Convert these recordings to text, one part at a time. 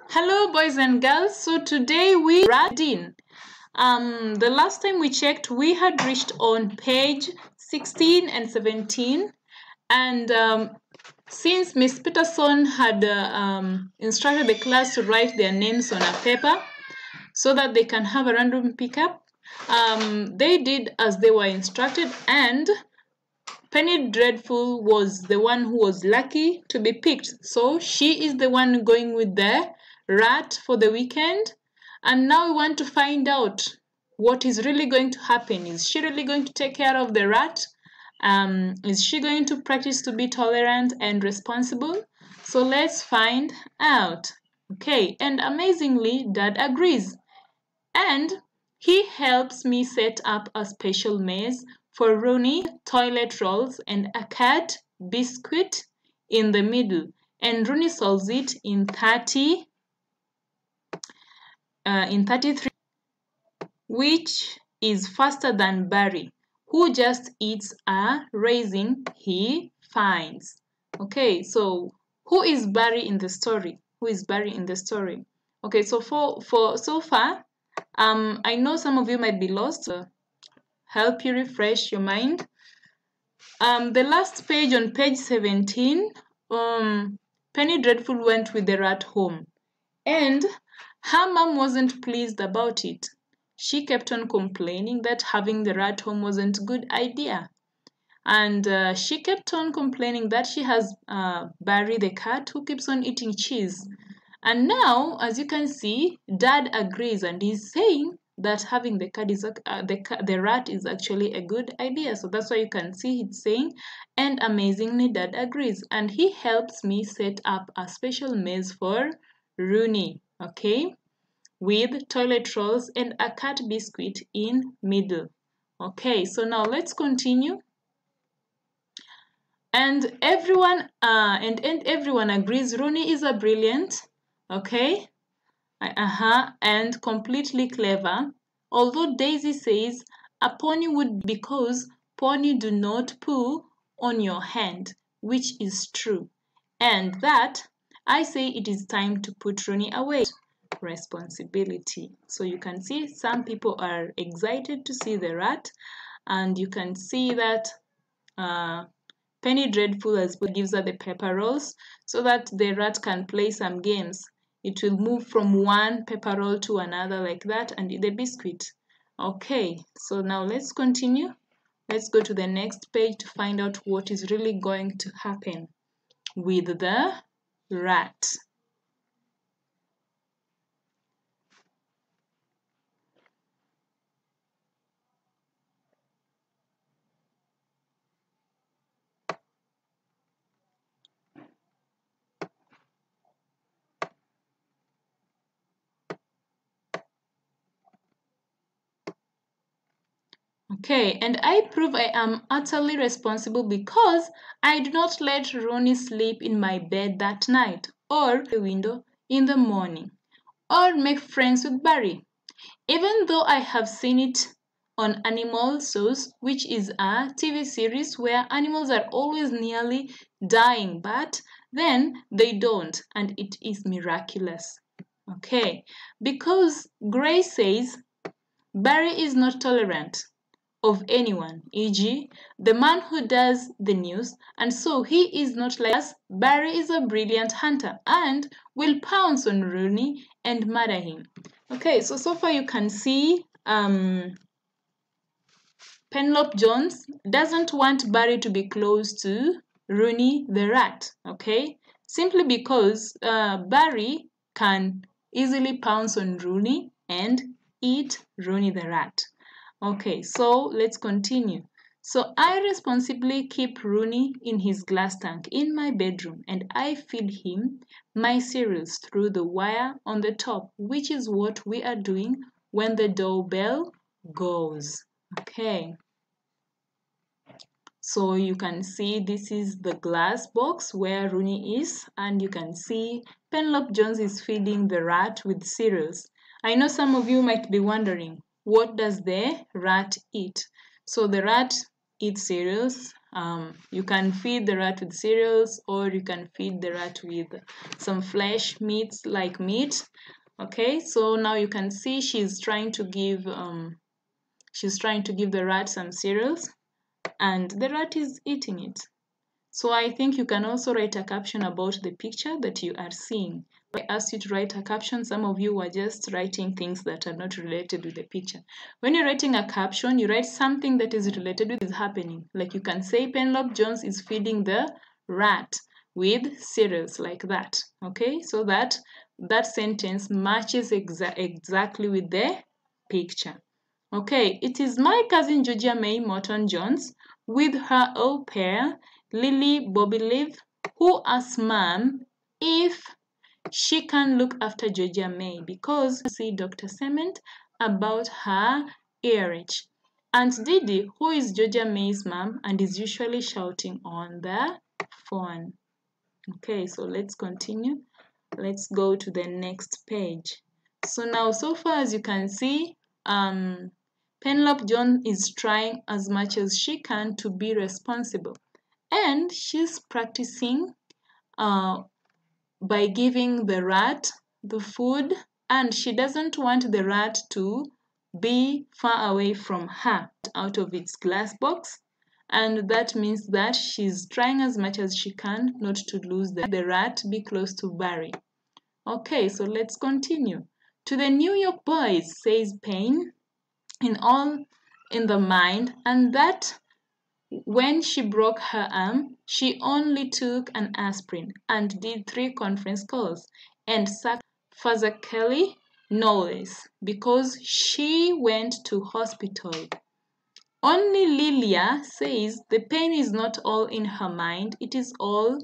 Hello boys and girls, so today we reading. The last time we checked we had reached on page 16 and 17 and since Miss Peterson had instructed the class to write their names on a paper so that they can have a random pickup, they did as they were instructed, and Penny Dreadful was the one who was lucky to be picked. So she is the one going with the rat for the weekend. And now we want to find out what is really going to happen. Is she really going to take care of the rat? Is she going to practice to be tolerant and responsible? So let's find out. Okay, and amazingly, Dad agrees. And he helps me set up a special maze for Rooney, toilet rolls, and a cat biscuit in the middle. And Rooney solves it in 33, which is faster than Barry, who just eats a raisin he finds. Okay, so who is Barry in the story? Who is Barry in the story? Okay, so for so far, I know some of you might be lost. Help you refresh your mind. The last page, on page 17, Penny Dreadful went with the rat home, and her mom wasn't pleased about it. She kept on complaining that having the rat home wasn't a good idea. And she kept on complaining that she has Barry the cat who keeps on eating cheese. And now, as you can see, Dad agrees and he's saying that having the rat is actually a good idea. So that's why you can see it's saying, and amazingly, Dad agrees. And he helps me set up a special maze for Rooney, okay, with toilet rolls and a cat biscuit in middle. Okay, so now let's continue. And everyone everyone agrees Rooney is a brilliant, okay, and completely clever. Although Daisy says a pony would, because pony do not poo on your hand, which is true, and that I say it is time to put Rooney away. Responsibility. So you can see some people are excited to see the rat, and you can see that Penny Dreadful as well gives her the pepper rolls so that the rat can play some games. It will move from one pepper roll to another like that and eat the biscuit. Okay, so now let's continue. Let's go to the next page to find out what is really going to happen with the rat. Okay, and I prove I am utterly responsible because I do not let Rooney sleep in my bed that night, or the window in the morning, or make friends with Barry. Even though I have seen it on Animal Sauce, which is a TV series where animals are always nearly dying, but then they don't, and it is miraculous. Okay, because Gray says Barry is not tolerant of anyone, e.g., the man who does the news, and so he is not like us. Barry is a brilliant hunter and will pounce on Rooney and murder him. Okay, so far you can see Penelope Jones doesn't want Barry to be close to Rooney the rat, okay? Simply because Barry can easily pounce on Rooney and eat Rooney the rat. Okay, so let's continue. So I responsibly keep Rooney in his glass tank in my bedroom, and I feed him my cereals through the wire on the top, which is what we are doing when the doorbell goes. Okay. So you can see this is the glass box where Rooney is, and you can see Penelope Jones is feeding the rat with cereals. I know some of you might be wondering, what does the rat eat? So the rat eats cereals, You can feed the rat with cereals, or you can feed the rat with some flesh meats like meat. Okay, so now you can see she's trying to give the rat some cereals, and the rat is eating it. So I think you can also write a caption about the picture that you are seeing. I asked you to write a caption. Some of you were just writing things that are not related with the picture. When you're writing a caption, you write something that is related with what is happening. Like you can say Penelope Jones is feeding the rat with cereals, like that. Okay, so that sentence matches exactly with the picture. Okay, it is my cousin Georgia May Morton Jones with her au pair Lily Bobbyleaf, who asked Mom if she can look after Georgia May because see Dr. Cement about her earache. Aunt Didi, who is Georgia May's mom and is usually shouting on the phone. Okay, so let's continue. Let's go to the next page. So now, so far as you can see, Penelope Jones is trying as much as she can to be responsible. And she's practicing by giving the rat the food, and she doesn't want the rat to be far away from her, out of its glass box. And that means that she's trying as much as she can not to lose the rat, be close to Barry. Okay, so let's continue. To the New York boys, says Payne, in the mind, and that when she broke her arm, she only took an aspirin and did 3 conference calls and sacked Father Kelly Knowles because she went to hospital. Only Lilia says the pain is not all in her mind, it is all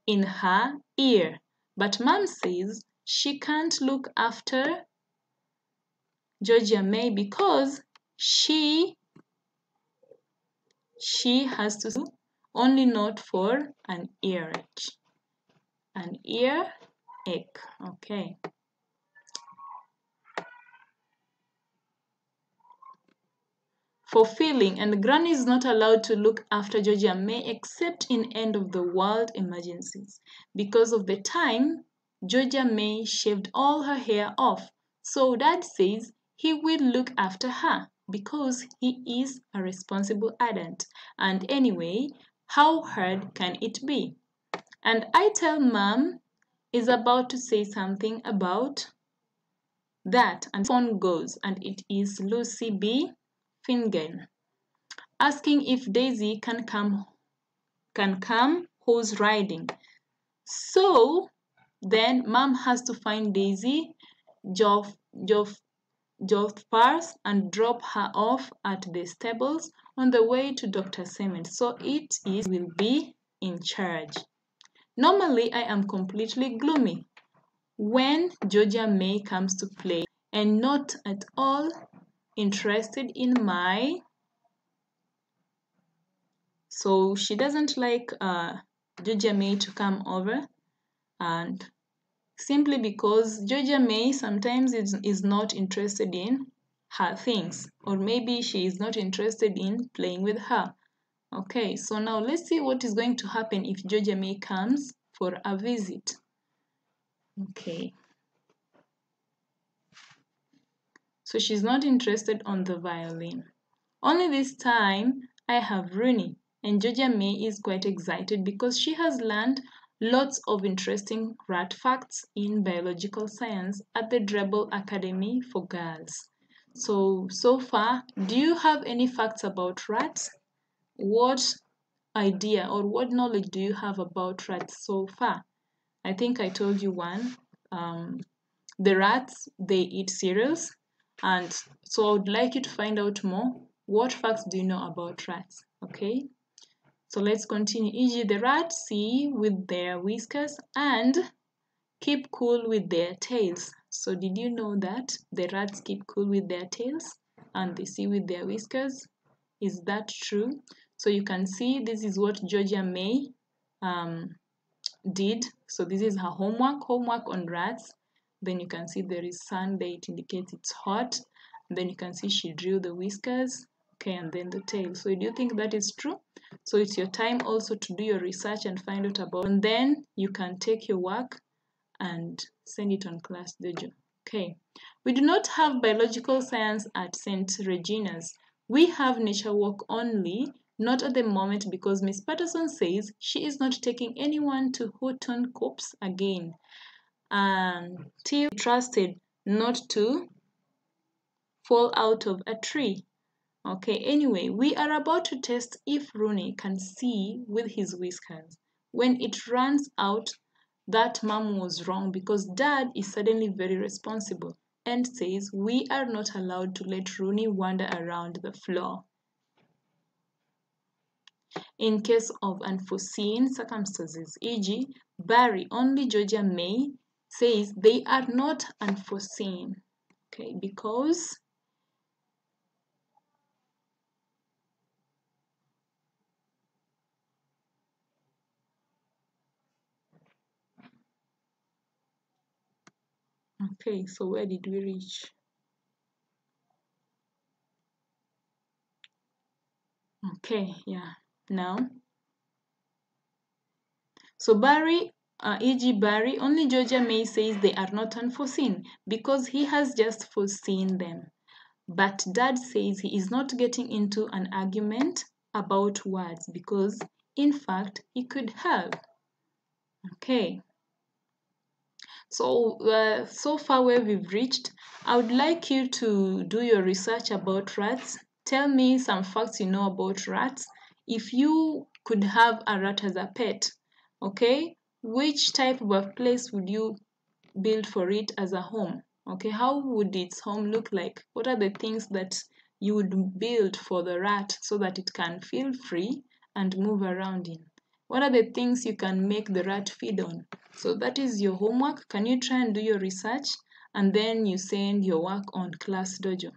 in her ear. But Mom says she can't look after Georgia May because she has to only not for an earache. An earache, okay. For feeling, and Granny is not allowed to look after Georgia May except in end of the world emergencies. Because of the time, Georgia May shaved all her hair off. So Dad says he will look after her because he is a responsible adult. And anyway, how hard can it be? And I tell Mom is about to say something about that, and phone goes, and it is Lucy B. Finnegan asking if Daisy can come who's riding. So then Mom has to find Daisy, Joffpars, and drop her off at the stables on the way to Dr. Cement. So it is will be in charge. Normally I am completely gloomy when Georgia May comes to play and not at all interested in my. So she doesn't like Georgia May to come over, and simply because Georgia May sometimes is not interested in her things, or maybe she is not interested in playing with her. Okay, so now let's see what is going to happen if Georgia May comes for a visit. Okay. So she's not interested on the violin. Only this time I have Rooney, and Georgia May is quite excited because she has learned lots of interesting rat facts in biological science at the Drebel Academy for Girls. So far, do you have any facts about rats? What idea or what knowledge do you have about rats so far? I think I told you one. The rats, they eat cereals. And so I would like you to find out more. What facts do you know about rats? Okay. So let's continue. E.g., the rats see with their whiskers and keep cool with their tails. So did you know that the rats keep cool with their tails and they see with their whiskers? Is that true? So you can see this is what Georgia May did. So this is her homework on rats. Then you can see there is sun there, it indicates it's hot. And then you can see she drew the whiskers. Okay, and then the tail. So do you think that is true? So it's your time also to do your research and find out about, and then you can take your work and send it on Class Dojo. Okay, we do not have biological science at St. Regina's. We have nature work only, not at the moment because Miss Patterson says she is not taking anyone to Houghton Copse again until trusted not to fall out of a tree. Okay, anyway, we are about to test if Rooney can see with his whiskers. When it runs out, that mom was wrong because dad is suddenly very responsible and says we are not allowed to let Rooney wander around the floor. In case of unforeseen circumstances, e.g., Barry, only Georgia May says they are not unforeseen. Okay, because okay, so where did we reach? Okay, yeah. Now, so Barry, e.g. Barry, only Georgia May says they are not unforeseen because he has just foreseen them. But Dad says he is not getting into an argument about words because, in fact, he could have. Okay. So, so far where we've reached, I would like you to do your research about rats. Tell me some facts you know about rats. If you could have a rat as a pet, okay, which type of a place would you build for it as a home? Okay, how would its home look like? What are the things that you would build for the rat so that it can feel free and move around in? What are the things you can make the rat feed on? So that is your homework. Can you try and do your research and then you send your work on Class Dojo?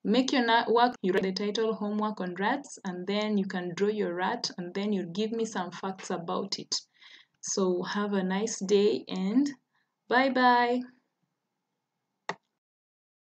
Make your work, you write the title homework on rats, and then you can draw your rat and then you give me some facts about it. So have a nice day and bye bye.